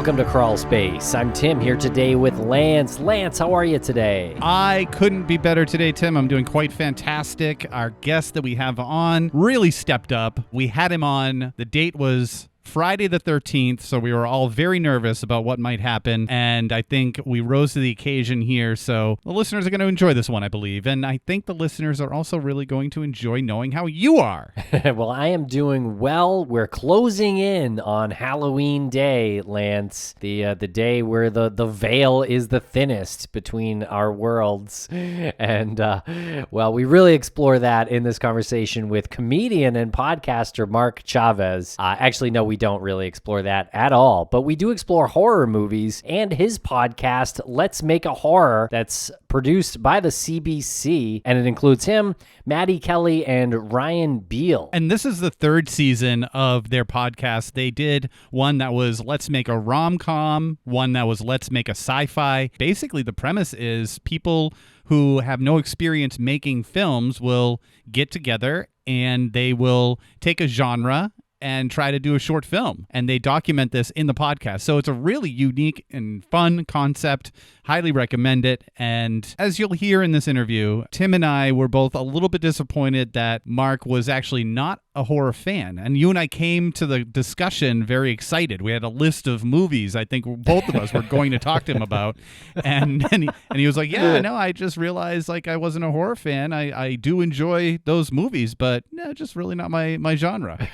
Welcome to Crawlspace. I'm Tim here today with Lance. Lance, how are you today? I couldn't be better today, Tim. I'm doing quite fantastic. Our guest that we have on really stepped up. We had him on. The date was Friday the 13th, so we were all very nervous about what might happen, and I think we rose to the occasion here, so the listeners are going to enjoy this one, I believe, and I think the listeners are also really going to enjoy knowing how you are. Well, I am doing well. We're closing in on Halloween Day, Lance, the day where the veil is the thinnest between our worlds, and, well, we really explore that in this conversation with comedian and podcaster Mark Chavez. Actually, no, we don't really explore that at all, but we do explore horror movies and his podcast, Let's Make a Horror, that's produced by the CBC, and it includes him, Maddy Kelly, and Ryan Beil. And this is the third season of their podcast. They did one that was Let's Make a Rom-Com, one that was Let's Make a Sci-Fi. Basically, the premise is people who have no experience making films will get together and they will take a genre and try to do a short film. And they document this in the podcast. So it's a really unique and fun concept. Highly recommend it. And as you'll hear in this interview, Tim and I were both a little bit disappointed that Mark was actually not a horror fan. And you and I came to the discussion very excited. We had a list of movies I think both of us were going to talk to him about. And he was like, yeah, no, I just realized like I wasn't a horror fan. I do enjoy those movies, but no, just really not my genre.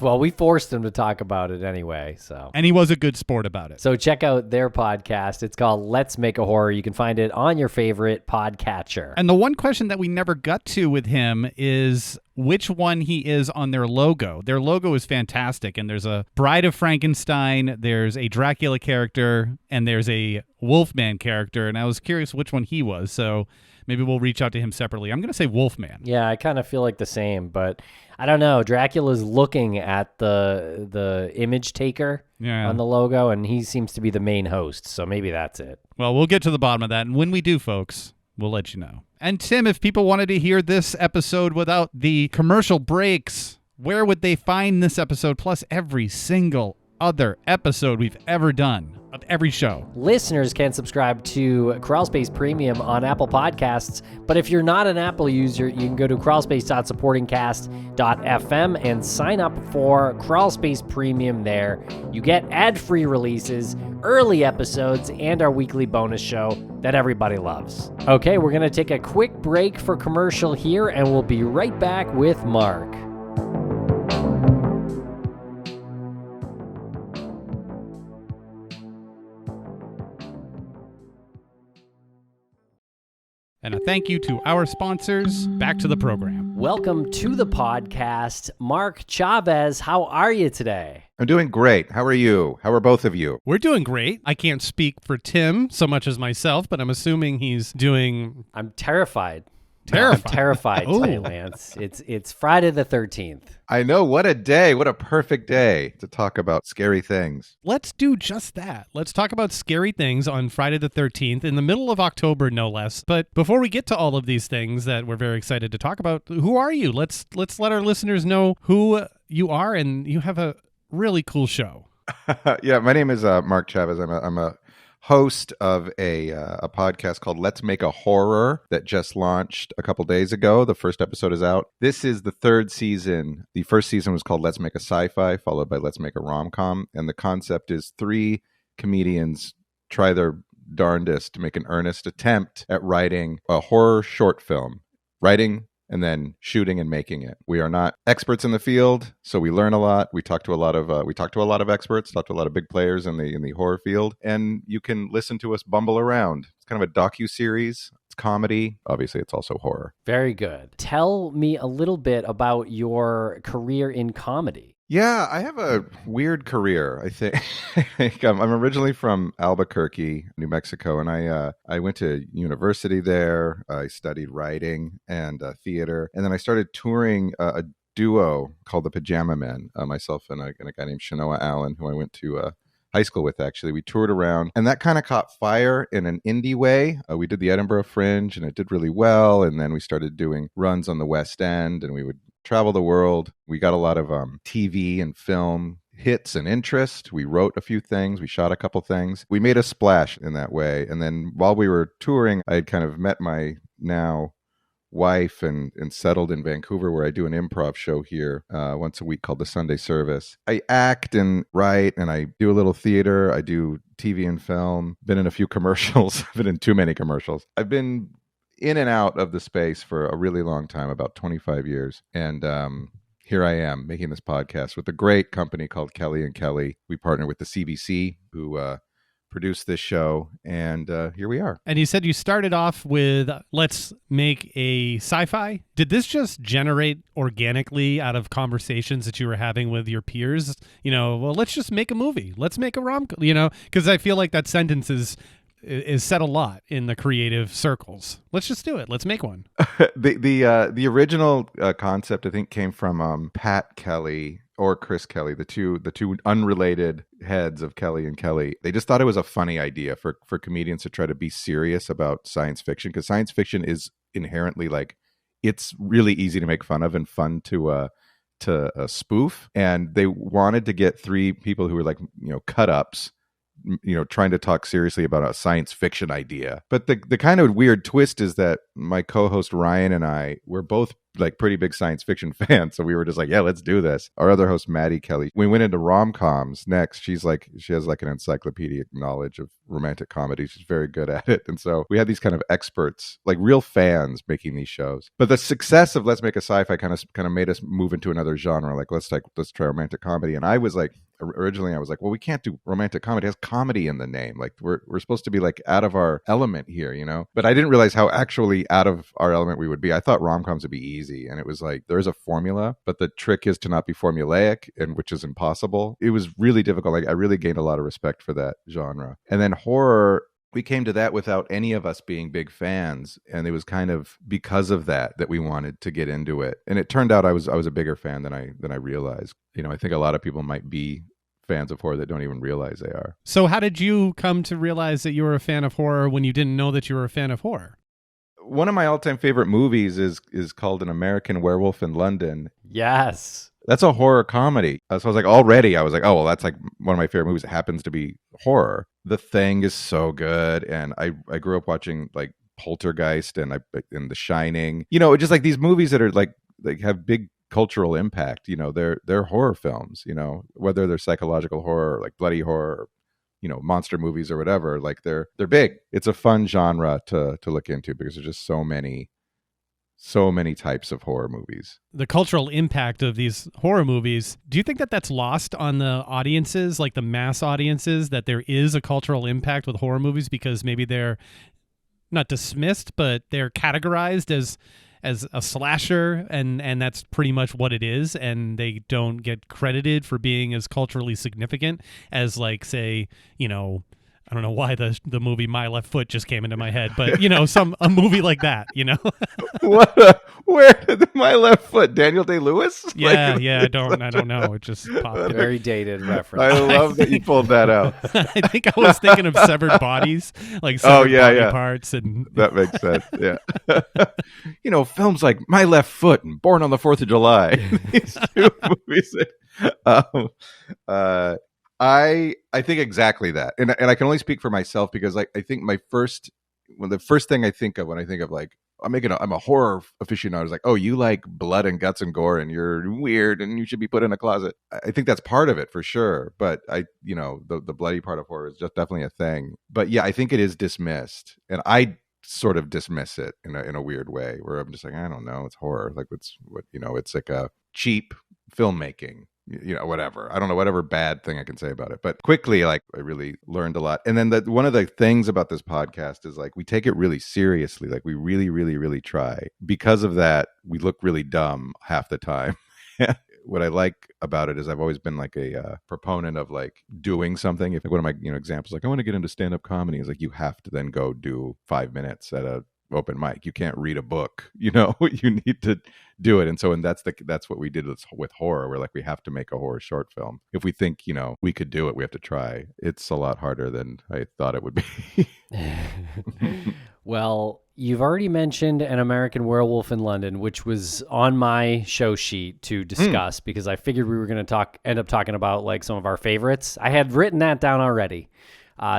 Well, we forced him to talk about it anyway, so. And he was a good sport about it. So check out their podcast. It's called Let's Make a Horror. You can find it on your favorite podcatcher. And the one question that we never got to with him is which one he is on their logo. Their logo is fantastic, and there's a Bride of Frankenstein, there's a Dracula character, and there's a Wolfman character, and I was curious which one he was, so maybe we'll reach out to him separately. I'm going to say Wolfman. Yeah, I kind of feel like the same, but I don't know. Dracula's looking at the image taker on the logo, and he seems to be the main host, so maybe that's it. Well, we'll get to the bottom of that, and when we do, folks, we'll let you know. And Tim, if people wanted to hear this episode without the commercial breaks, where would they find this episode plus every single other episode we've ever done of every show? Listeners can subscribe to Crawlspace Premium on Apple Podcasts, but if you're not an Apple user, you can go to crawlspace.supportingcast.fm and sign up for Crawlspace Premium there. You get ad-free releases, early episodes, and our weekly bonus show that everybody loves. Okay, we're going to take a quick break for commercial here, and we'll be right back with Mark. And a thank you to our sponsors. Back to the program. Welcome to the podcast, Mark Chavez. How are you today? I'm doing great. How are you? How are both of you? We're doing great. I can't speak for Tim so much as myself, but I'm assuming he's doing... I'm terrified. Terrified. I'm terrified today, Lance. It's Friday the 13th. I know. What a day. What a perfect day to talk about scary things. Let's do just that. Let's talk about scary things on Friday the 13th in the middle of October, no less. But before we get to all of these things that we're very excited to talk about, who are you? Let's let our listeners know who you are, and you have a really cool show. Yeah, my name is Mark Chavez. I'm a host of a podcast called Let's Make a Horror that just launched a couple days ago. The first episode is out. This is the third season. The first season was called Let's Make a Sci-Fi, followed by Let's Make a Rom-Com. And the concept is three comedians try their darndest to make an earnest attempt at writing a horror short film. Writing and then shooting and making it. We are not experts in the field, so we learn a lot. We talk to a lot of experts, talk to a lot of big players in the horror field, and you can listen to us bumble around. It's kind of a docu-series. It's comedy. Obviously, it's also horror. Very good. Tell me a little bit about your career in comedy. Yeah, I have a weird career, I think. I'm originally from Albuquerque, New Mexico, and I went to university there. I studied writing and theater, and then I started touring a duo called the Pajama Men, myself and a guy named Shanoa Allen, who I went to high school with, actually. We toured around, and that kind of caught fire in an indie way. We did the Edinburgh Fringe, and it did really well, and then we started doing runs on the West End, and we would travel the world. We got a lot of TV and film hits and interest. We wrote a few things. We shot a couple things. We made a splash in that way. And then while we were touring, I had kind of met my now wife and settled in Vancouver, where I do an improv show here once a week called The Sunday Service. I act and write, and I do a little theater. I do TV and film. Been in a few commercials. I've been in too many commercials. I've been in and out of the space for a really long time, about 25 years. And here I am making this podcast with a great company called Kelly and Kelly. We partner with the CBC, who produced this show, and here we are. And you said you started off with let's make a sci-fi. Did this just generate organically out of conversations that you were having with your peers? Well, let's just make a movie. Let's make a rom-com, because I feel like that sentence is said a lot in the creative circles. Let's just do it. Let's make one. The original concept, I think, came from Pat Kelly or Chris Kelly, the two unrelated heads of Kelly and Kelly. They just thought it was a funny idea for comedians to try to be serious about science fiction, because science fiction is inherently it's really easy to make fun of and fun to spoof. And they wanted to get three people who were cut ups, trying to talk seriously about a science fiction idea. But the kind of weird twist is that my co-host Ryan and I were both pretty big science fiction fans. So we were just yeah, let's do this. Our other host, Maddy Kelly, we went into rom-coms next. She has an encyclopedic knowledge of romantic comedy. She's very good at it. And so we had these kind of experts, real fans, making these shows. But the success of Let's Make a Sci-Fi kind of made us move into another genre. Let's try romantic comedy. And I was originally I was well, we can't do romantic comedy. It has comedy in the name. We're supposed to be out of our element here, But I didn't realize how actually out of our element we would be. I thought rom-coms would be easy. And it was there's a formula, but the trick is to not be formulaic, and which is impossible. It was really difficult. I really gained a lot of respect for that genre. And then horror, we came to that without any of us being big fans. And it was kind of because of that we wanted to get into it. And it turned out I was a bigger fan than I realized. I think a lot of people might be fans of horror that don't even realize they are. So how did you come to realize that you were a fan of horror when you didn't know that you were a fan of horror? One of my all-time favorite movies is called An American Werewolf in London. Yes. That's a horror comedy. So I was already, oh, well, that's one of my favorite movies. It happens to be horror. The Thing is so good. And I grew up watching Poltergeist and The Shining. Just these movies that are have big cultural impact. They're horror films, whether they're psychological horror, or bloody horror, monster movies or whatever, they're big. It's a fun genre to look into because there's just so many types of horror movies. The cultural impact of these horror movies, do you think that that's lost on the audiences, the mass audiences, that there is a cultural impact with horror movies because maybe they're not dismissed, but they're categorized as a slasher, and that's pretty much what it is, and they don't get credited for being as culturally significant as say, I don't know why the movie My Left Foot just came into my head, but a movie like that, Where did My Left Foot? Daniel Day-Lewis? Yeah, I don't know. It just popped in. Very dated reference. I love that you pulled that out. I think I was thinking of Severed Bodies, body parts, and that makes sense. Yeah, films like My Left Foot and Born on the 4th of July. These two movies. I think exactly that, and I can only speak for myself because I think the first thing I think of when I think of I'm a horror aficionado is oh, you like blood and guts and gore and you're weird and you should be put in a closet. I think that's part of it for sure, but the bloody part of horror is just definitely a thing. But yeah, I think it is dismissed, and I sort of dismiss it in a weird way where I'm just I don't know, it's horror, it's a cheap filmmaking. Whatever. I don't know, whatever bad thing I can say about it. But quickly, I really learned a lot. And then one of the things about this podcast is we take it really seriously. We really, really, really try. Because of that, we look really dumb half the time. What I like about it is I've always been a proponent of doing something. If one of my examples, I want to get into stand-up comedy, is you have to then go do 5 minutes at a open mic. You can't read a book, you need to do it. And that's what we did with horror. We're we have to make a horror short film. If we think, we could do it, we have to try. It's a lot harder than I thought it would be. Well, you've already mentioned An American Werewolf in London, which was on my show sheet to discuss because I figured we were going to end up talking about like some of our favorites. I had written that down already.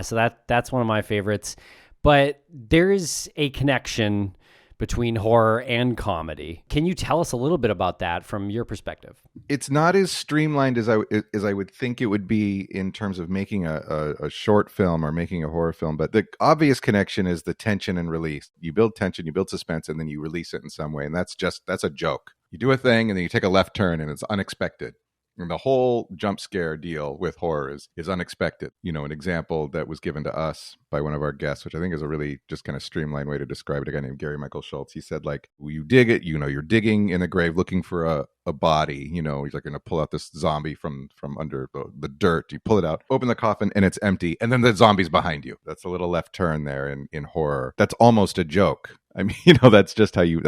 So that's one of my favorites. But there is a connection between horror and comedy. Can you tell us a little bit about that from your perspective? It's not as streamlined as I would think it would be in terms of making a short film or making a horror film. But the obvious connection is the tension and release. You build tension, you build suspense, and then you release it in some way. And that's a joke. You do a thing and then you take a left turn and it's unexpected. And the whole jump scare deal with horror is unexpected. You know, an example that was given to us by one of our guests, which I think is a really just kind of streamlined way to describe it, a guy named Gary Michael Schultz. He said, like, you dig it, you know, you're digging in a grave looking for a body, you know, he's like going to pull out this zombie from under the dirt. You pull it out, open the coffin, and it's empty. And then the zombie's behind you. That's a little left turn there in horror. That's almost a joke. I mean, you know, that's just how you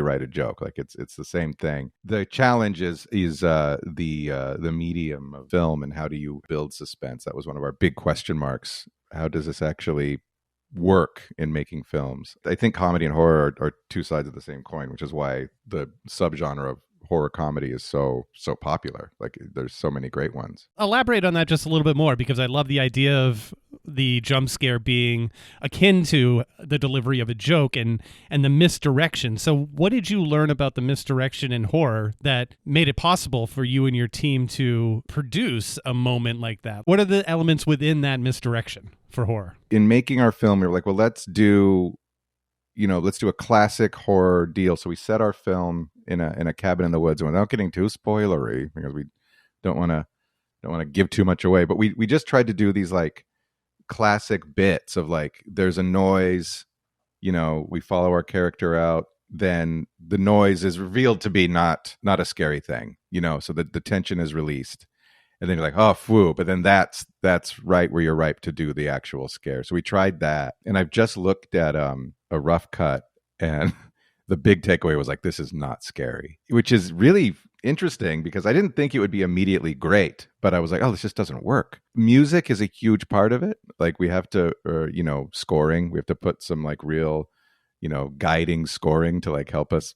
write a joke. Like it's the same thing. The challenge is the medium of film and how do you build suspense? That was one of our big question marks. How does this actually work in making films? I think comedy and horror are two sides of the same coin, which is why the subgenre of horror comedy is so popular. Like there's so many great ones. Elaborate on that just a little bit more, because I love the idea of the jump scare being akin to the delivery of a joke and the misdirection. So what did you learn about the misdirection in horror that made it possible for you and your team to produce a moment like that? What are the elements within that misdirection for horror? In making our film, we were like, well, let's do a classic horror deal. So we set our film in a cabin in the woods, and without getting too spoilery, because we don't want to give too much away, but we just tried to do these like classic bits of like, there's a noise, you know, we follow our character out, then the noise is revealed to be not a scary thing, you know, so that the tension is released. And then you're like, oh, phew. But then that's right where you're ripe to do the actual scare. So we tried that. And I've just looked at a rough cut, and the big takeaway was like, this is not scary, which is really interesting because I didn't think it would be immediately great. But I was like, oh, this just doesn't work. Music is a huge part of it. Like we have to, scoring. We have to put some like real, guiding scoring to like help us,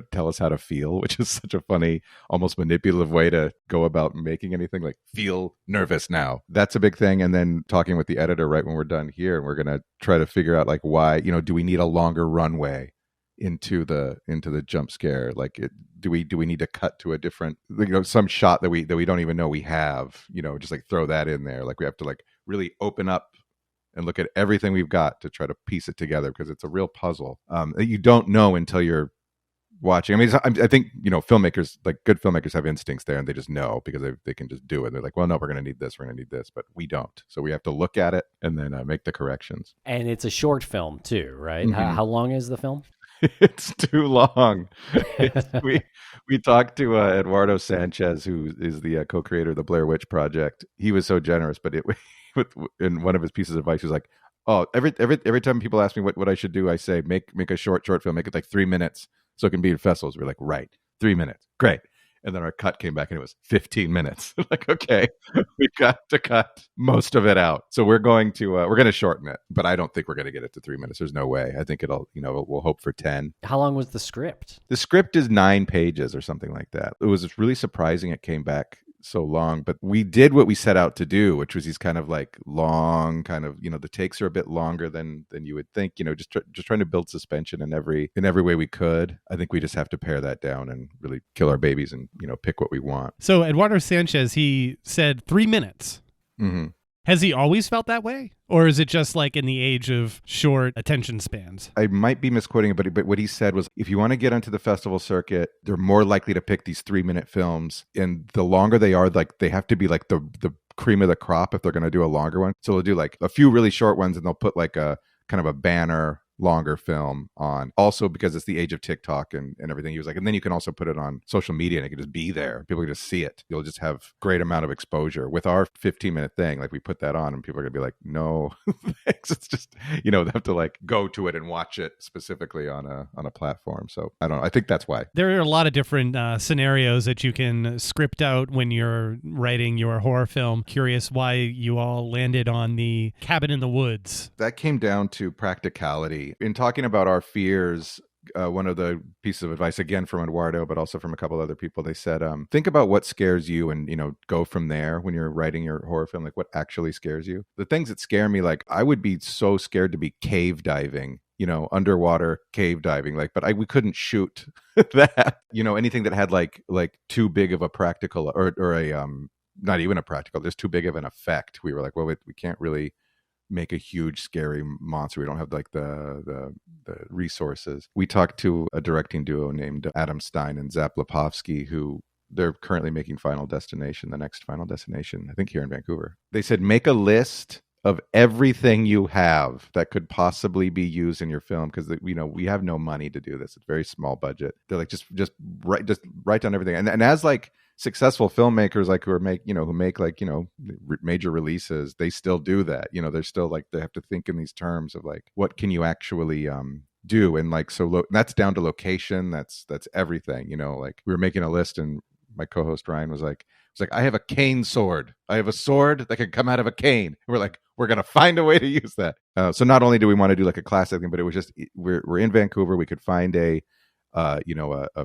tell us how to feel, which is such a funny, almost manipulative way to go about making anything, like feel nervous now. That's a big thing. And then talking with the editor right when we're done here, and we're going to try to figure out like why, do we need a longer runway into the jump scare? Like do we need to cut to a different, some shot that we don't even know we have, just like throw that in there. Like we have to like really open up and look at everything we've got to try to piece it together, because it's a real puzzle that you don't know until you're watching. I mean, I think, filmmakers, like good filmmakers, have instincts there, and they just know because they can just do it. They're like, well, no, we're going to need this, but we don't. So we have to look at it and then make the corrections. And it's a short film too, right? Mm-hmm. How long is the film? It's too long. We talked to Eduardo Sanchez, who is the co-creator of the Blair Witch Project. He was so generous, but in one of his pieces of advice, he was like, oh, every time people ask me what I should do, I say make a short film, make it like 3 minutes so it can be in festivals. We're like, right, 3 minutes, great. And then our cut came back and it was 15 minutes. Like, okay, we got to cut most of it out. So we're going to shorten it, but I don't think we're going to get it to 3 minutes. There's no way. I think we'll hope for 10. How long was the script? The script is 9 pages or something like that. It was really surprising it came back so long, but we did what we set out to do, which was these kind of like long kind of, the takes are a bit longer than you would think, just trying to build suspension in every way we could. I think we just have to pare that down and really kill our babies and, pick what we want. So Eduardo Sanchez, he said 3 minutes. Mm-hmm. Has he always felt that way? Or is it just like in the age of short attention spans? I might be misquoting it, but what he said was, if you want to get onto the festival circuit, they're more likely to pick these 3-minute films. And the longer they are, like they have to be like the cream of the crop if they're going to do a longer one. So they'll do like a few really short ones, and they'll put like a kind of a banner longer film on. Also because it's the age of TikTok and everything. He was like, and then you can also put it on social media and it can just be there. People can just see it. You'll just have great amount of exposure. With our 15-minute thing, like we put that on and people are gonna be like, no thanks. It's just, they have to like go to it and watch it specifically on a platform. So I don't know. I think that's why. There are a lot of different scenarios that you can script out when you're writing your horror film. Curious why you all landed on the cabin in the woods. That came down to practicality. scary. In talking about our fears, one of the pieces of advice, again from Eduardo, but also from a couple other people, they said, think about what scares you and, go from there when you're writing your horror film, like what actually scares you. The things that scare me, like I would be so scared to be cave diving, underwater cave diving, but we couldn't shoot that, anything that had like too big of a practical or a, not even a practical, just too big of an effect. We were like, well, we can't really make a huge scary monster. We don't have like the resources. We talked to a directing duo named Adam Stein and Zap Lipovsky, who they're currently making the next Final Destination, I think here in Vancouver. They said, make a list of everything you have that could possibly be used in your film, because we have no money to do this. It's a very small budget. They're like, just write down everything. And as like successful filmmakers, like who make like major releases, they still do that. They're still like, they have to think in these terms of like, what can you actually do? And like, so that's down to location. That's everything. Like we were making a list, and my co-host Ryan was like, I have a cane sword. I have a sword that can come out of a cane. And we're like, we're going to find a way to use that. So not only do we want to do like a classic thing, but it was just, we're in Vancouver. We could find a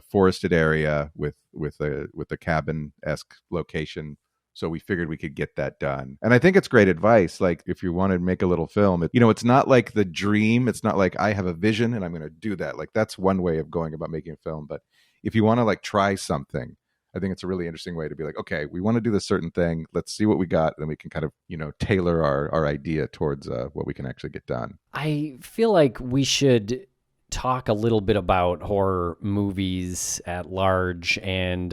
forested area with a cabin-esque location. So we figured we could get that done. And I think it's great advice. Like if you want to make a little film, it's not like the dream. It's not like I have a vision and I'm going to do that. Like that's one way of going about making a film. But if you want to like try something, I think it's a really interesting way to be like, okay, we want to do this certain thing. Let's see what we got. And then we can kind of, tailor our idea towards what we can actually get done. I feel like we should talk a little bit about horror movies at large and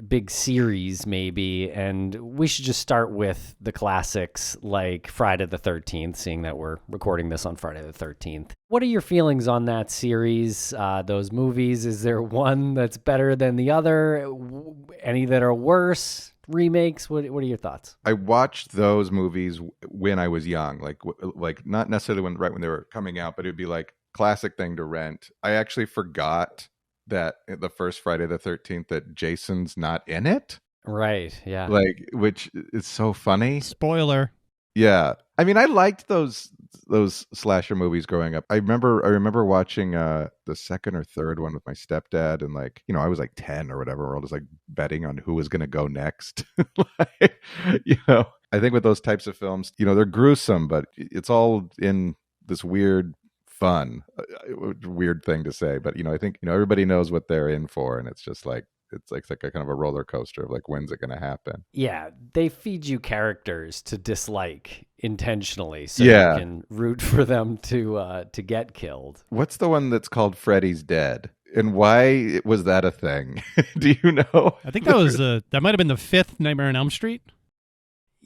big series maybe, and we should just start with the classics like Friday the 13th, seeing that we're recording this on Friday the 13th. What are your feelings on that series, those movies? Is there one that's better than the other? Any that are worse? Remakes? What are your thoughts? I watched those movies when I was young, like not necessarily right when they were coming out, but it'd be like classic thing to rent. I actually forgot that the first Friday the 13th that Jason's not in it. Right, yeah. Like, which is so funny. Spoiler. Yeah. I mean, I liked those slasher movies growing up. I remember watching the second or third one with my stepdad, and like, I was like 10 or whatever. We're all just like betting on who was going to go next. I think with those types of films, they're gruesome, but it's all in this weird thing to say, but I think everybody knows what they're in for, and it's just like it's like a kind of a roller coaster of like, when's it going to happen? Yeah, they feed you characters to dislike intentionally, so Yeah. you can root for them to get killed. What's the one that's called Freddy's Dead, and why was that a thing? Do you know? I think that might have been the fifth Nightmare on Elm Street.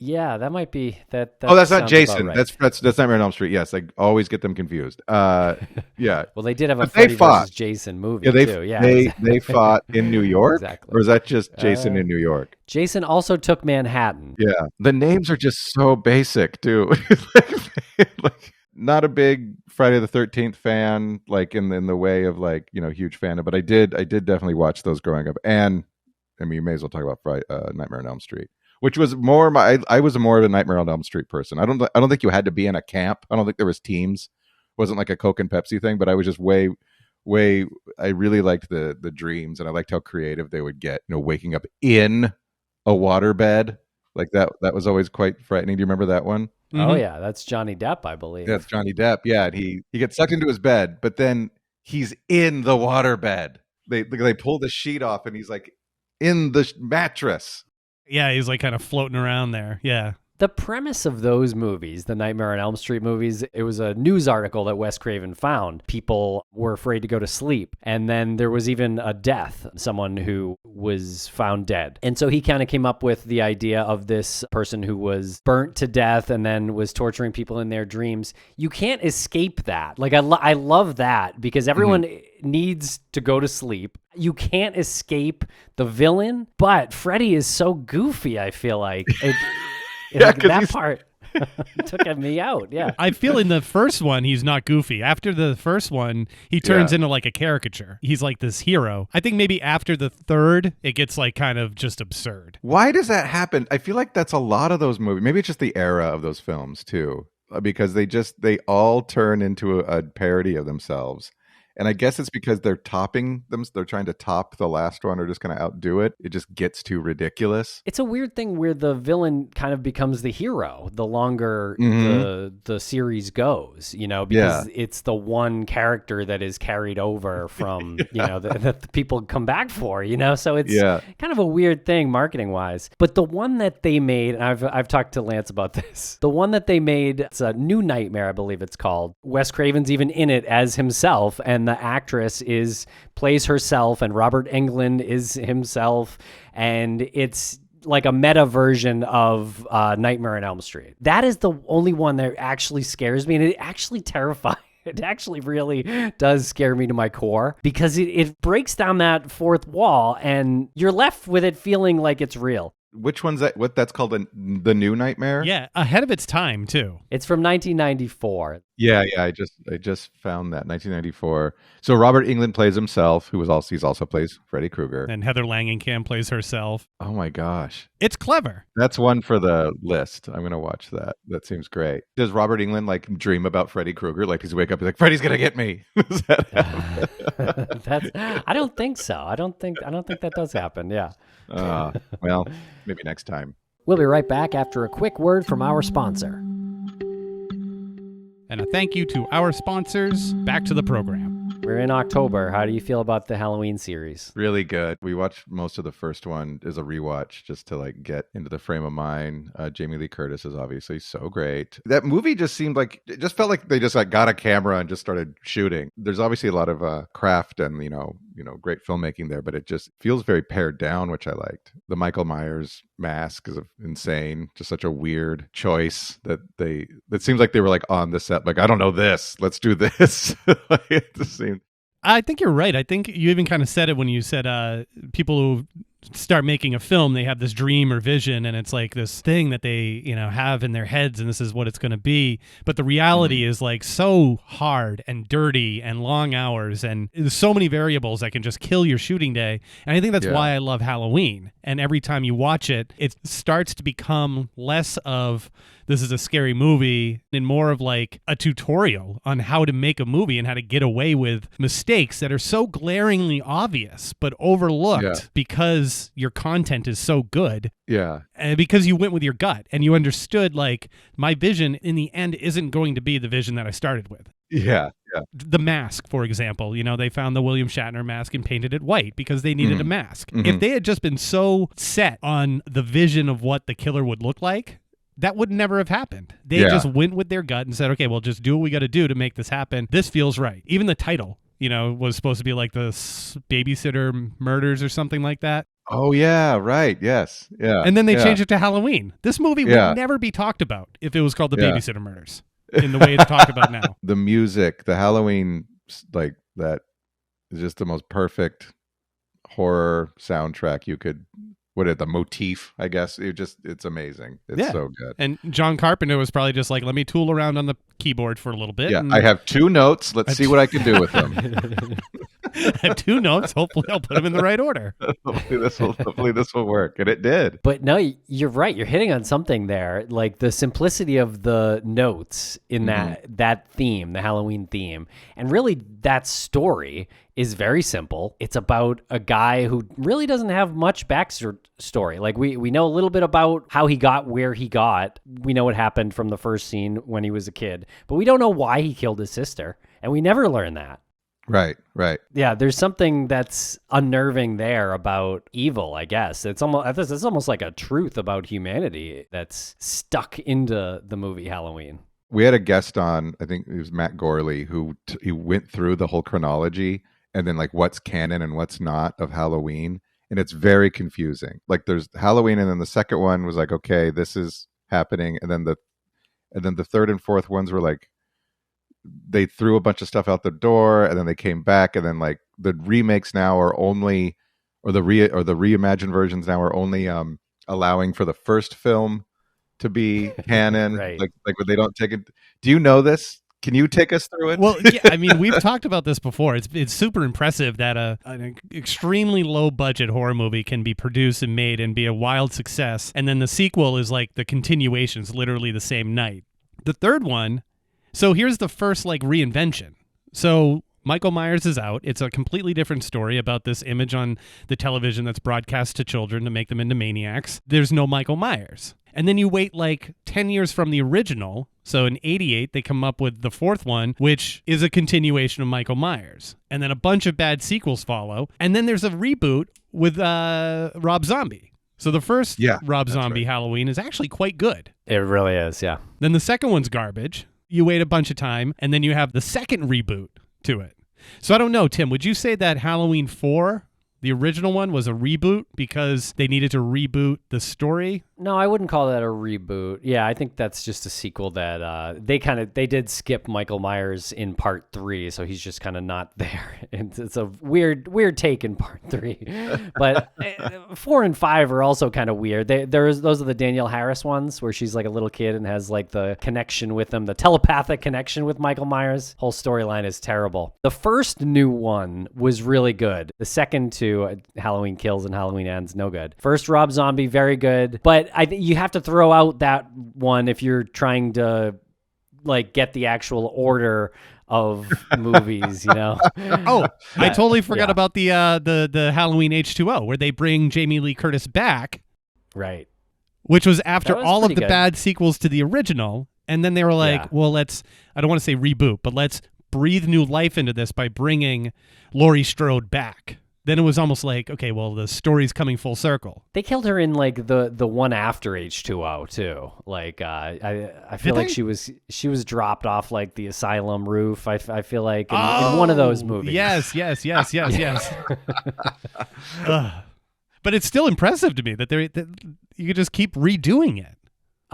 Yeah, that might be that. Oh, that's not sounds Jason. about right. That's Nightmare on Elm Street. Yes, I always get them confused. Yeah. Well, they did have a But they Freddy fought. versus Jason movie Yeah, too. Yeah, they fought in New York, Exactly. or is that just Jason in New York? Jason also took Manhattan. Yeah, the names are just so basic too. Like, not a big Friday the 13th fan, like in the way of like huge fan of, but I did definitely watch those growing up. And I mean, you may as well talk about Nightmare on Elm Street, which was more I was more of a Nightmare on Elm Street person. I don't think you had to be in a camp. I don't think there was teams. It wasn't like a Coke and Pepsi thing, but I was just way I really liked the dreams, and I liked how creative they would get, waking up in a waterbed. Like that was always quite frightening. Do you remember that one? Mm-hmm. Oh yeah, that's Johnny Depp, I believe. Yeah, it's Johnny Depp. Yeah, and he gets sucked into his bed, but then he's in the waterbed. They pull the sheet off, and he's like in the mattress. Yeah, he's like kind of floating around there. Yeah. The premise of those movies, the Nightmare on Elm Street movies, it was a news article that Wes Craven found. People were afraid to go to sleep. And then there was even a death, someone who was found dead. And so he kind of came up with the idea of this person who was burnt to death and then was torturing people in their dreams. You can't escape that. Like, I love that, because everyone needs to go to sleep. You can't escape the villain, but Freddy is so goofy, I feel like. Yeah, Like, 'cause that he's- part took me out. Yeah. I feel in the first one, he's not goofy. After the first one, he turns into like a caricature. He's like this hero. I think maybe after the third, it gets like kind of just absurd. Why does that happen? I feel like that's a lot of those movies. Maybe it's just the era of those films too. because they all turn into a parody of themselves. And I guess it's because they're topping them. They're trying to top the last one or just kind of outdo it. It just gets too ridiculous. It's a weird thing where the villain kind of becomes the hero the longer the series goes, because it's the one character that is carried over from, that the people come back for, so it's kind of a weird thing marketing wise. But the one that they made, and I've talked to Lance about this, the one that they made, it's a New Nightmare, I believe it's called. Wes Craven's even in it as himself, and the actress plays herself, and Robert Englund is himself, and it's like a meta version of Nightmare on Elm Street. That is the only one that actually scares me, and it actually terrifies. It actually really does scare me to my core because it breaks down that fourth wall, and you're left with it feeling like it's real. Which one's that? What that's called the New Nightmare? Yeah, ahead of its time too. It's from 1994. Yeah. I just found that 1994. So Robert Englund plays himself, he also plays Freddy Krueger, and Heather Langenkamp plays herself. Oh my gosh, it's clever. That's one for the list. I'm gonna watch that. That seems great. Does Robert Englund like dream about Freddy Krueger? Like, does he wake up? He's like, Freddy's gonna get me. Does that happen? I don't think so. I don't think that does happen. Yeah. Well, maybe next time. We'll be right back after a quick word from our sponsor. And a thank you to our sponsors. Back to the program. We're in October. How do you feel about the Halloween series? Really good. We watched most of the first one as a rewatch just to like get into the frame of mind. Jamie Lee Curtis is obviously so great. That movie just felt like they just like got a camera and just started shooting. There's obviously a lot of craft and great filmmaking there, but it just feels very pared down, which I liked. The Michael Myers mask is insane. Just such a weird choice that seems like they were like on the set, like, I don't know this, let's do this. It just seemed. I think you're right. I think you even kind of said it when you said people who start making a film, they have this dream or vision, and it's like this thing that they have in their heads, and this is what it's going to be. But the reality is like so hard and dirty and long hours, and there's so many variables that can just kill your shooting day. And I think that's why I love Halloween. And every time you watch it, it starts to become less of this is a scary movie and more of like a tutorial on how to make a movie and how to get away with mistakes that are so glaringly obvious but overlooked because your content is so good. Yeah. And because you went with your gut and you understood like my vision in the end isn't going to be the vision that I started with. Yeah. The mask, for example, they found the William Shatner mask and painted it white because they needed a mask. If they had just been so set on the vision of what the killer would look like, that would never have happened. They just went with their gut and said, okay, well, just do what we got to do to make this happen. This feels right. Even the title, was supposed to be like the Babysitter Murders or something like that. Oh, yeah, right. Yes. Yeah. And then they changed it to Halloween. This movie would never be talked about if it was called the Babysitter Murders in the way it's talked about now. The music, the Halloween, like that is just the most perfect horror soundtrack you could. The motif, I guess. It's amazing. It's so good. And John Carpenter was probably just like, let me tool around on the keyboard for a little bit. Yeah, I have 2 notes. Let's see what I can do with them. I have 2 notes. Hopefully I'll put them in the right order. Hopefully this will work. And it did. But no, you're right. You're hitting on something there. Like the simplicity of the notes in that theme, the Halloween theme. And really that story is very simple. It's about a guy who really doesn't have much backstory. Like we know a little bit about how he got where he got. We know what happened from the first scene when he was a kid, but we don't know why he killed his sister. And we never learn that. Right. Yeah, there's something that's unnerving there about evil, I guess. It's almost like a truth about humanity that's stuck into the movie Halloween. We had a guest on, I think it was Matt Gorley, who he went through the whole chronology and then like what's canon and what's not of Halloween. And it's very confusing. Like there's Halloween and then the second one was like, okay, this is happening. And then the third and fourth ones were like, they threw a bunch of stuff out the door and then they came back. And then like the remakes now are only, or the reimagined versions now are only allowing for the first film to be canon. Right. Like they don't take it. Do you know this? Can you take us through it? Well, yeah, I mean, we've talked about this before. It's super impressive that an extremely low budget horror movie can be produced and made and be a wild success, and then the sequel is like the continuation, it's literally the same night. The third one, so here's the first like reinvention. So Michael Myers is out. It's a completely different story about this image on the television that's broadcast to children to make them into maniacs. There's no Michael Myers. And then you wait like 10 years from the original. So in 88, they come up with the fourth one, which is a continuation of Michael Myers. And then a bunch of bad sequels follow. And then there's a reboot with Rob Zombie. So the first Rob Zombie Halloween is actually quite good. It really is, yeah. Then the second one's garbage. You wait a bunch of time, and then you have the second reboot to it. So I don't know, Tim, would you say that Halloween 4, the original one, was a reboot because they needed to reboot the story? No, I wouldn't call that a reboot. Yeah, I think that's just a sequel that they did skip Michael Myers in part 3, so he's just kind of not there. It's a weird take in part 3. But 4 and 5 are also kind of weird. Those are the Danielle Harris ones where she's like a little kid and has like the connection with him, the telepathic connection with Michael Myers. Whole storyline is terrible. The first new one was really good. The second two, Halloween Kills and Halloween Ends, no good. First Rob Zombie, very good. But I think you have to throw out that one if you're trying to like get the actual order of movies, you know. I totally forgot about the Halloween H2O where they bring Jamie Lee Curtis back, right? Which was after all of the good. bad sequels to the original, and then they were like, well, I don't want to say reboot, but let's breathe new life into this by bringing Laurie Strode back. Then it was almost like, okay, well, the story's coming full circle. They killed her in like the one after H2O too. Like I feel like she was dropped off like the asylum roof. I feel like in one of those movies. Yes. But it's still impressive to me that you could just keep redoing it.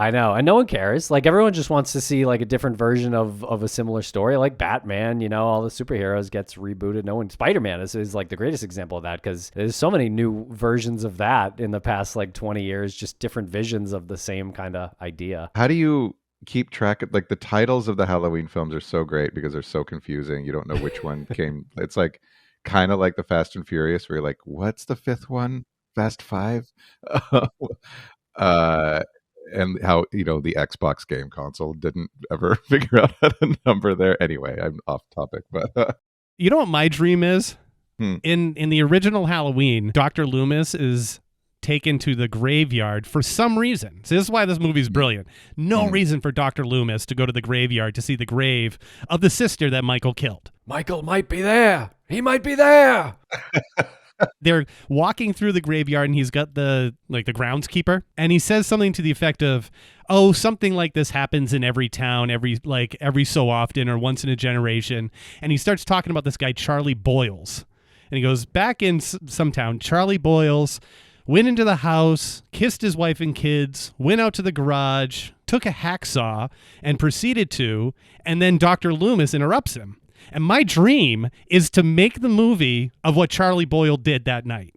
I know, and no one cares. Like everyone just wants to see like a different version of a similar story. Like Batman, you know, all the superheroes gets rebooted. No one. Spider-Man is like the greatest example of that because there's so many new versions of that in the past like 20 years. Just different visions of the same kind of idea. How do you keep track of like the titles of the Halloween films are so great because they're so confusing. You don't know which one came. It's like kind of like the Fast and Furious, where you're like, what's the fifth one? Fast 5. And how, you know, the Xbox game console didn't ever figure out how to number there. Anyway, I'm off topic, but you know what my dream is? In the original Halloween, Dr. Loomis is taken to the graveyard for some reason. So this is why this movie is brilliant. No reason for Dr. Loomis to go to the graveyard to see the grave of the sister that Michael killed. Michael might be there. He might be there. They're walking through the graveyard and he's got the groundskeeper and he says something to the effect of, oh, something like this happens in every town, every so often or once in a generation. And he starts talking about this guy, Charlie Boyles. And he goes, back in some town, Charlie Boyles went into the house, kissed his wife and kids, went out to the garage, took a hacksaw and proceeded to, and then Dr. Loomis interrupts him. And my dream is to make the movie of what Charlie Boyle did that night.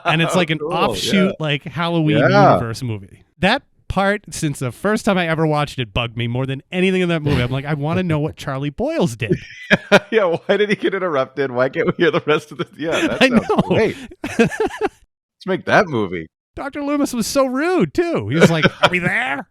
And it's like an offshoot, like Halloween universe movie. That part, since the first time I ever watched it, bugged me more than anything in that movie. I'm like, I want to know what Charlie Boyles did. Yeah, why did he get interrupted? Why can't we hear the rest of this? Yeah, that sounds great. Let's make that movie. Dr. Loomis was so rude, too. He was like, are we there?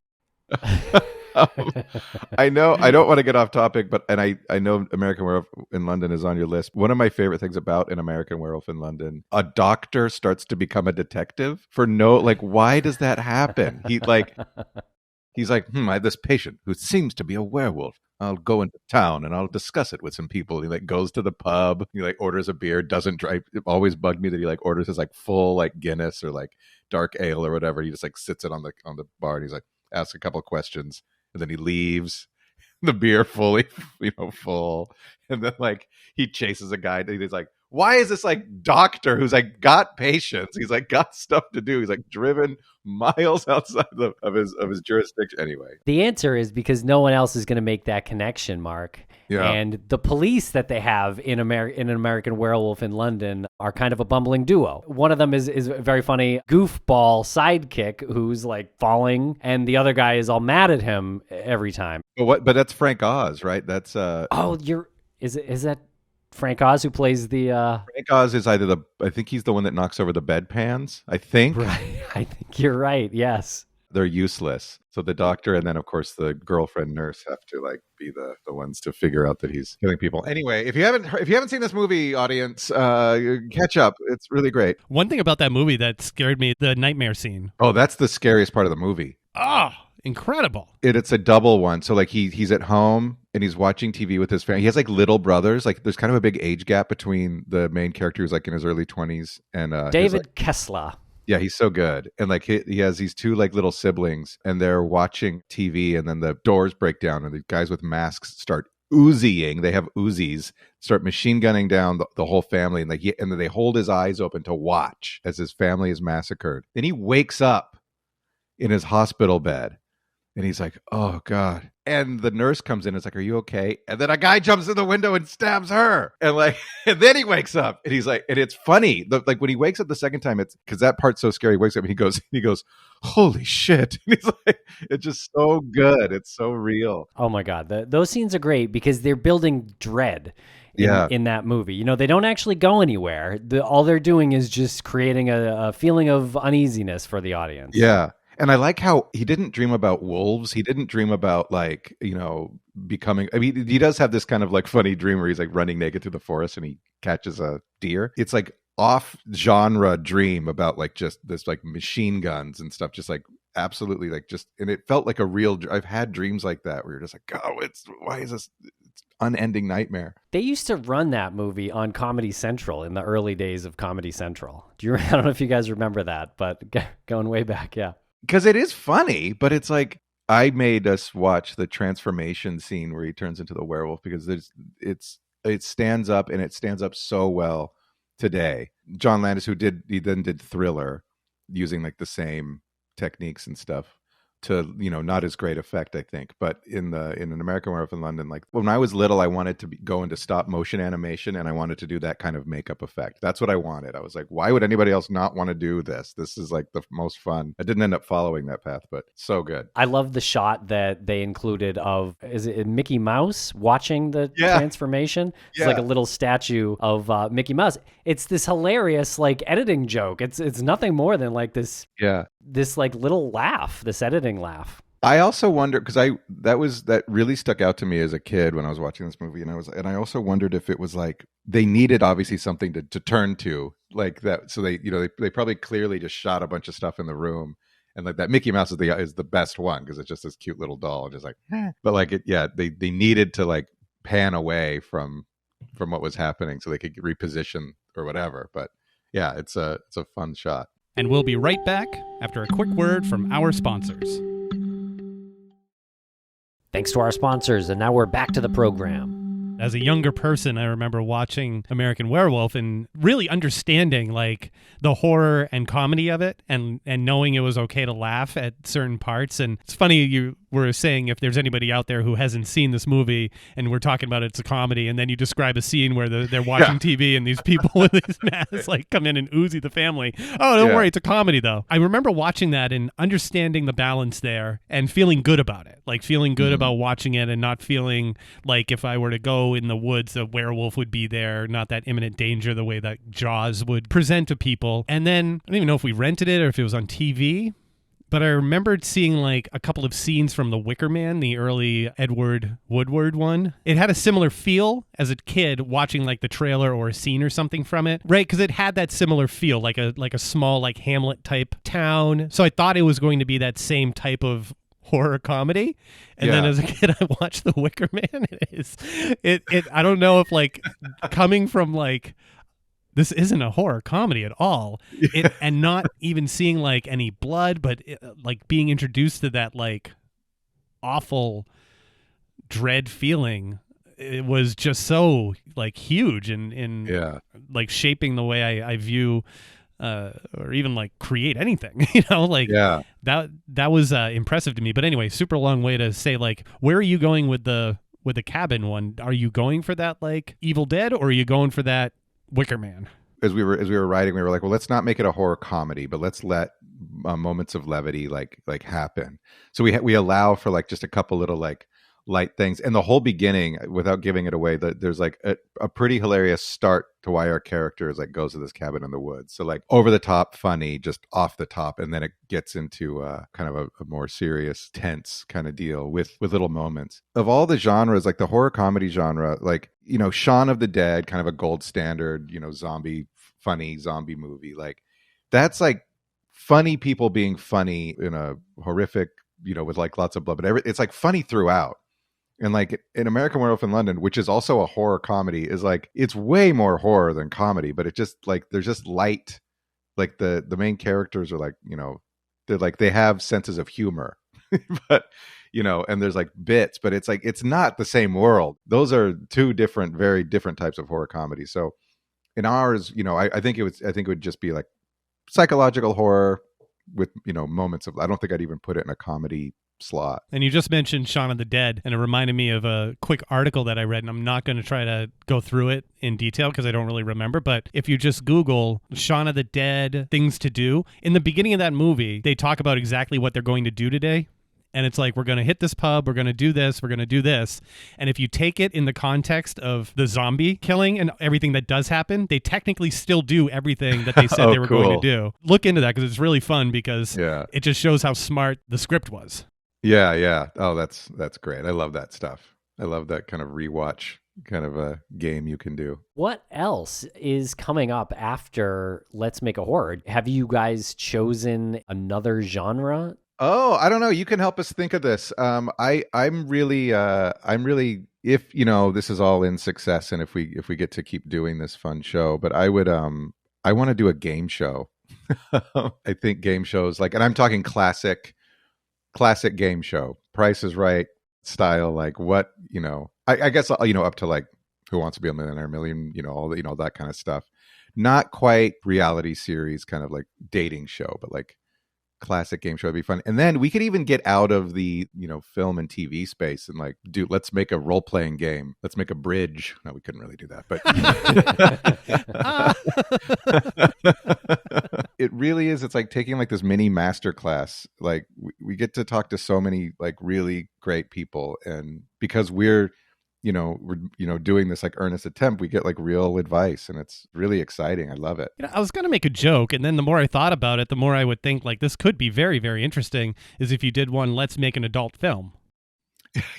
I know I don't want to get off topic, but I know American Werewolf in London is on your list. One of my favorite things about an American Werewolf in London, a doctor starts to become a detective for why does that happen? He's like, I have this patient who seems to be a werewolf. I'll go into town and I'll discuss it with some people. He goes to the pub. He orders a beer. Doesn't drive. It always bugged me that he orders his full Guinness or dark ale or whatever. He just sits it on the bar and he's asks a couple of questions. And then he leaves the beer fully, full. And then he chases a guy. And he's like, why is this doctor who's got patients? He's got stuff to do. He's driven miles outside of his jurisdiction. Anyway, the answer is because no one else is going to make that connection, Mark. Yeah. And the police that they have in an American Werewolf in London are kind of a bumbling duo. One of them is a very funny goofball sidekick who's falling, and the other guy is all mad at him every time. But that's Frank Oz, right? That's is that Frank Oz who plays the Frank Oz is I think he's the one that knocks over the bedpans, I think. Right. I think you're right. Yes. they're useless. So the doctor and then of course the girlfriend nurse have to like be the ones to figure out that he's killing people. Anyway, if you haven't seen this movie, audience, catch up. It's really great. One thing about that movie that scared me, the nightmare scene. Oh, that's the scariest part of the movie. Oh, incredible. It's a double one. So like he's at home and he's watching TV with his family. He has like little brothers. Like there's kind of a big age gap between the main character who's like in his early 20s and David Kessler. Yeah, he's so good. And like he has these two like little siblings and they're watching TV and then the doors break down and the guys with masks start Uziing. They have Uzis, start machine gunning down the whole family and and then they hold his eyes open to watch as his family is massacred. Then he wakes up in his hospital bed and he's like, oh God. And the nurse comes in and is like, are you okay? And then a guy jumps in the window and stabs her. And like, and then he wakes up and he's like, and it's funny. Like when he wakes up the second time, it's because that part's so scary. He wakes up and he goes, holy shit. And he's like, it's just so good. It's so real. Oh my God. Those scenes are great because they're building dread in that movie. You know, they don't actually go anywhere. All they're doing is just creating a feeling of uneasiness for the audience. Yeah. And I like how he didn't dream about wolves. He didn't dream about like, becoming, I mean, he does have this kind of like funny dream where he's like running naked through the forest and he catches a deer. It's like off genre dream about like just this like machine guns and stuff, just like absolutely like just, and it felt like a real, I've had dreams like that where you're just like, oh, why is this unending nightmare? They used to run that movie on Comedy Central in the early days of Comedy Central. I don't know if you guys remember that, but going way back. Yeah. Because it is funny, but it's like I made us watch the transformation scene where he turns into the werewolf because it stands up and it stands up so well today. John Landis, he then did Thriller using like the same techniques and stuff to, not as great effect, I think. But in an American Werewolf in London, like when I was little, I wanted to go into stop motion animation and I wanted to do that kind of makeup effect. That's what I wanted. I was like, why would anybody else not want to do this? This is like the most fun. I didn't end up following that path, but so good. I love the shot that they included of, is it Mickey Mouse watching the transformation? It's like a little statue of Mickey Mouse. It's this hilarious like editing joke. It's nothing more than like this like little laugh, this editing laugh. I also wonder because that really stuck out to me as a kid when I was watching this movie, and I also wondered if it was like they needed obviously something to turn to like that, so they probably clearly just shot a bunch of stuff in the room, and like that Mickey Mouse is the best one because it's just this cute little doll, just like, but like they needed to like pan away from what was happening so they could reposition or whatever, but yeah, it's a fun shot. And we'll be right back after a quick word from our sponsors. Thanks to our sponsors, and now we're back to the program. As a younger person, I remember watching American Werewolf and really understanding like the horror and comedy of it and knowing it was okay to laugh at certain parts. And it's funny you were saying if there's anybody out there who hasn't seen this movie and we're talking about it's a comedy and then you describe a scene where they're watching TV and these people with these masks like come in and Uzi the family. Oh, don't worry, it's a comedy though. I remember watching that and understanding the balance there and feeling good about it. Like feeling good about watching it and not feeling like if I were to go in the woods, a werewolf would be there, not that imminent danger the way that Jaws would present to people. And then I don't even know if we rented it or if it was on TV, but I remembered seeing like a couple of scenes from The Wicker Man, the early Edward Woodward one. It had a similar feel as a kid watching like the trailer or a scene or something from it, right? Because it had that similar feel, like a small like Hamlet type town. So I thought it was going to be that same type of horror comedy, and then as a kid I watched The Wicker Man. It I don't know if like coming from like this isn't a horror comedy at all, and not even seeing like any blood, but like being introduced to that like awful dread feeling. It was just so like huge and like shaping the way I view or even like create anything, that was impressive to me. But anyway, super long way to say like, where are you going with the cabin one? Are you going for that like Evil Dead or are you going for that Wicker Man? As we were writing, we were like, well, let's not make it a horror comedy, but let's let moments of levity like happen. So we allow for like just a couple little like light things. And the whole beginning, without giving it away, there's like a pretty hilarious start to why our character is like goes to this cabin in the woods. So like over the top funny, just off the top, and then it gets into kind of a more serious, tense kind of deal with little moments. Of all the genres, like the horror comedy genre, like, you know, Shaun of the Dead, kind of a gold standard, you know, funny zombie movie. Like that's like funny people being funny in a horrific, you know, with like lots of blood, but it's like funny throughout. And like in American Werewolf in London, which is also a horror comedy, is like it's way more horror than comedy, but it just like there's just light. Like the main characters are like, you know, they have senses of humor, but you know, and there's like bits, but it's like it's not the same world. Those are two very different types of horror comedy. So in ours, you know, I think it would just be like psychological horror with, you know, moments of, I don't think I'd even put it in a comedy slot. And you just mentioned Shaun of the Dead, and it reminded me of a quick article that I read, and I'm not going to try to go through it in detail because I don't really remember, but if you just Google Shaun of the Dead things to do, in the beginning of that movie, they talk about exactly what they're going to do today. And it's like, we're going to hit this pub, we're going to do this, we're going to do this. And if you take it in the context of the zombie killing and everything that does happen, they technically still do everything that they said they were going to do. Look into that because it's really fun because it just shows how smart the script was. Yeah. Oh, that's great. I love that stuff. I love that kind of rewatch kind of a game you can do. What else is coming up after Let's Make a Horror? Have you guys chosen another genre? Oh, I don't know. You can help us think of this. I'm really, if, you know, this is all in success and if we get to keep doing this fun show, but I would, I want to do a game show. I think game shows like, and I'm talking classic game show, Price is Right style, like what, you know, I guess, you know, up to like Who Wants to Be a Millionaire, you know, all the, you know, that kind of stuff. Not quite reality series, kind of like dating show, but like classic game show would be fun. And then we could even get out of the, you know, film and TV space and like let's make a role-playing game. Let's make a bridge. No, we couldn't really do that, but it really is. It's like taking like this mini masterclass. Like we get to talk to so many like really great people, and because we're doing this like earnest attempt, we get like real advice, and it's really exciting. I love it. You know, I was going to make a joke, and then the more I thought about it, the more I would think like this could be very, very interesting is if you did one, let's make an adult film.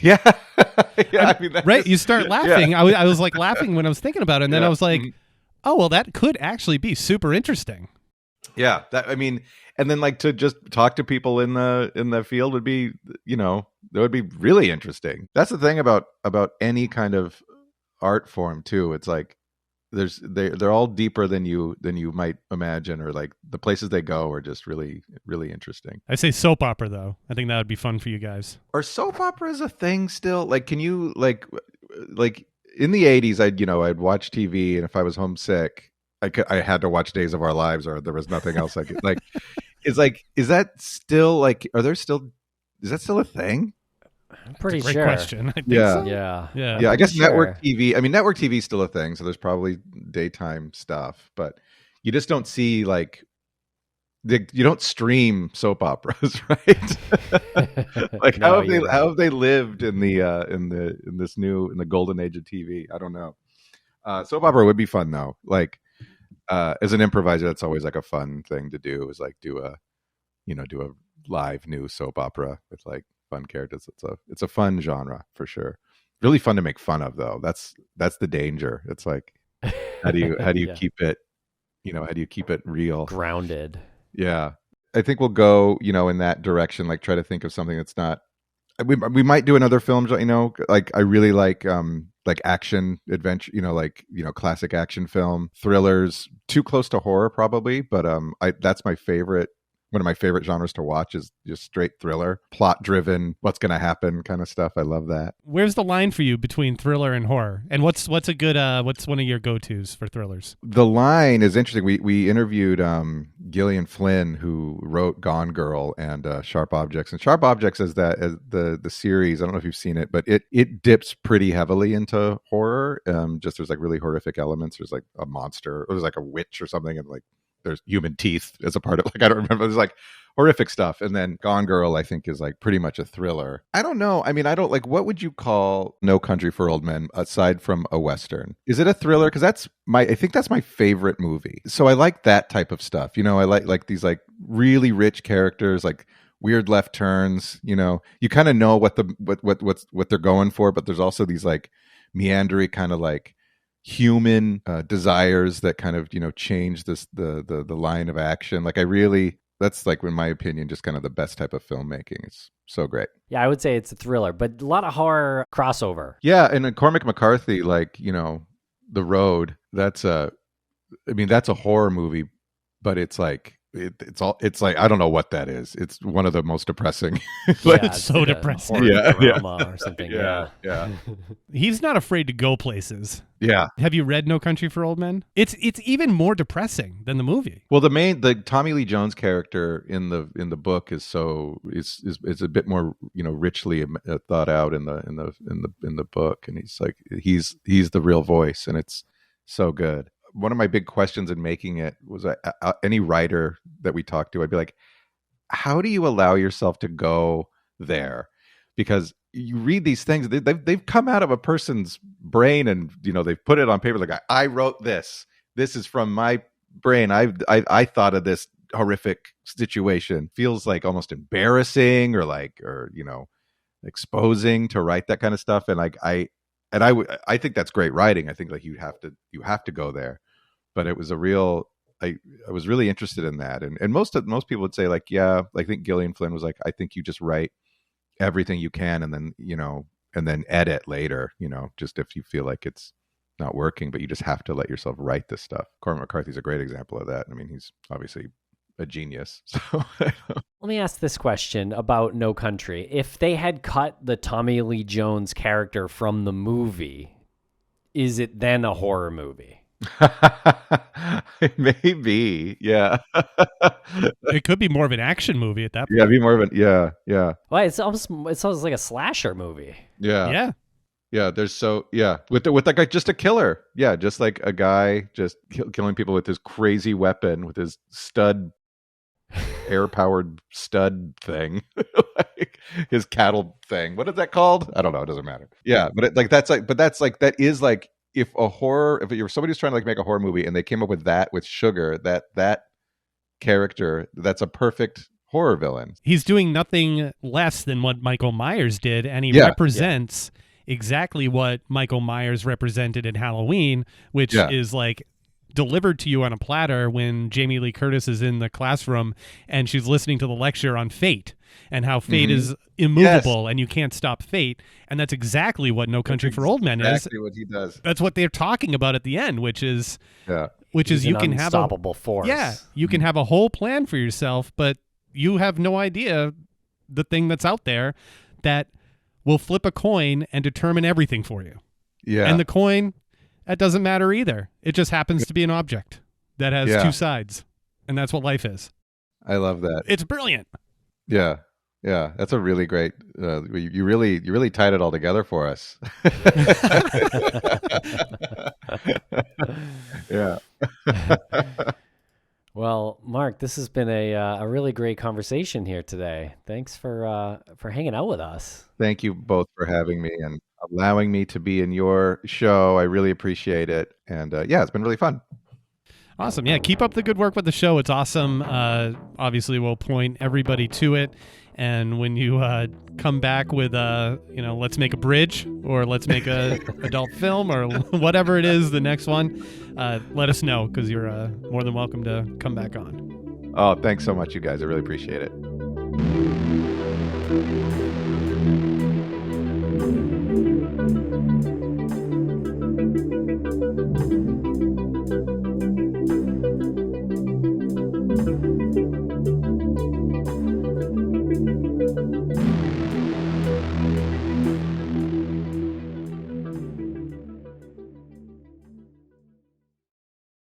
Yeah. I mean, right. You start laughing. Yeah. I was like laughing when I was thinking about it. And then I was like, oh, well, that could actually be super interesting. Yeah. And then like to just talk to people in the field would be, you know, that would be really interesting. That's the thing about any kind of art form too. It's like they're all deeper than you might imagine, or like the places they go are just really, really interesting. I say soap opera though. I think that would be fun for you guys. Are soap operas a thing still? Like, can you like in the 80s, I'd watch TV, and if I was homesick, I had to watch Days of Our Lives, or there was nothing else I could like. Is that still like? Is that still a thing? I'm pretty That's a sure. Great question. I think Yeah. So. Yeah. I guess network TV. I mean, network TV is still a thing, so there's probably daytime stuff, but you just don't see like you don't stream soap operas, right? Like how have they lived in the golden age of TV? I don't know. Soap opera would be fun though. Like as an improviser, that's always like a fun thing to do, is like do a live new soap opera with like fun characters. It's a fun genre for sure. Really fun to make fun of though. That's the danger. It's like how do you keep it, how do you keep it real, grounded? Yeah. I think we'll go, in that direction, like try to think of something that's not, we might do another film, like I really like action adventure, classic action film, thrillers, too close to horror probably, but that's my favorite. One of my favorite genres to watch is just straight thriller, plot driven, what's going to happen kind of stuff. I love that. Where's the line for you between thriller and horror? And what's a good what's one of your go-tos for thrillers? The line is interesting. We interviewed Gillian Flynn, who wrote Gone Girl and Sharp Objects. And Sharp Objects is the series. I don't know if you've seen it, but it dips pretty heavily into horror. Just there's like really horrific elements. There's like a monster, or there's like a witch or something, and like there's human teeth as a part of, like, I don't remember. There's like horrific stuff. And then Gone Girl, I think, is like pretty much a thriller. I don't know. I mean, I don't like, what would you call No Country for Old Men aside from a Western? Is it a thriller? Because I think that's my favorite movie. So I like that type of stuff. I like these like really rich characters, like weird left turns. You kind of know what they're going for, but there's also these like meandering kind of like human desires that kind of change the line of action. Like that's like, in my opinion, just kind of the best type of filmmaking. It's so great. Yeah, I would say it's a thriller, but a lot of horror crossover. Yeah, and Cormac McCarthy, like The Road. That's a horror movie, but it's like it's like, I don't know what that is. It's one of the most depressing. It's so depressing. Drama or something. Yeah. He's not afraid to go places. Yeah. Have you read No Country for Old Men? It's even more depressing than the movie. Well, the Tommy Lee Jones character in the book is a bit more richly thought out in the book, and he's the real voice, and it's so good. One of my big questions in making it was any writer that we talked to, I'd be like, how do you allow yourself to go there? Because you read these things, they've come out of a person's brain, and they've put it on paper. Like, I wrote this. This is from my brain. I thought of this horrific situation. Feels like almost embarrassing or exposing to write that kind of stuff. And I think that's great writing. I think like you have to go there. But it was I was really interested in that. And most people would say like, yeah, I think Gillian Flynn was like, I think you just write everything you can and then edit later, just if you feel like it's not working, but you just have to let yourself write this stuff. Cormac McCarthy's a great example of that. I mean, he's obviously a genius. So let me ask this question about No Country. If they had cut the Tommy Lee Jones character from the movie, is it then a horror movie? Maybe, yeah. It could be more of an action movie at that point. Yeah, be more of an yeah. Well, it sounds like a slasher movie. Yeah. There's with like just a killer. Yeah, just like a guy just killing people with his crazy weapon, with his air-powered stud thing, like his cattle thing. What is that called? I don't know. It doesn't matter. Yeah, but that is like, if you're somebody who's trying to like make a horror movie and they came up with that with Sugar, that character, that's a perfect horror villain. He's doing nothing less than what Michael Myers did, and he represents exactly what Michael Myers represented in Halloween, which is like delivered to you on a platter when Jamie Lee Curtis is in the classroom and she's listening to the lecture on fate and how fate is immovable and you can't stop fate. And that's exactly what No Country for Old Men is. Exactly what he does. That's what they're talking about at the end, which is He's you an can have unstoppable force. Yeah, you can have a whole plan for yourself, but you have no idea the thing that's out there that will flip a coin and determine everything for you. Yeah. And the coin, that doesn't matter either. It just happens to be an object that has two sides. And that's what life is. I love that. It's brilliant. Yeah. That's a really great. You really tied it all together for us. Yeah. Well, Mark, this has been a really great conversation here today. Thanks for hanging out with us. Thank you both for having me and allowing me to be in your show. I really appreciate it. And it's been really fun. Awesome. Yeah, keep up the good work with the show. It's awesome. Obviously, we'll point everybody to it. And when you come back with, let's make a bridge or let's make a adult film or whatever it is, the next one, let us know because you're more than welcome to come back on. Oh, thanks so much, you guys. I really appreciate it.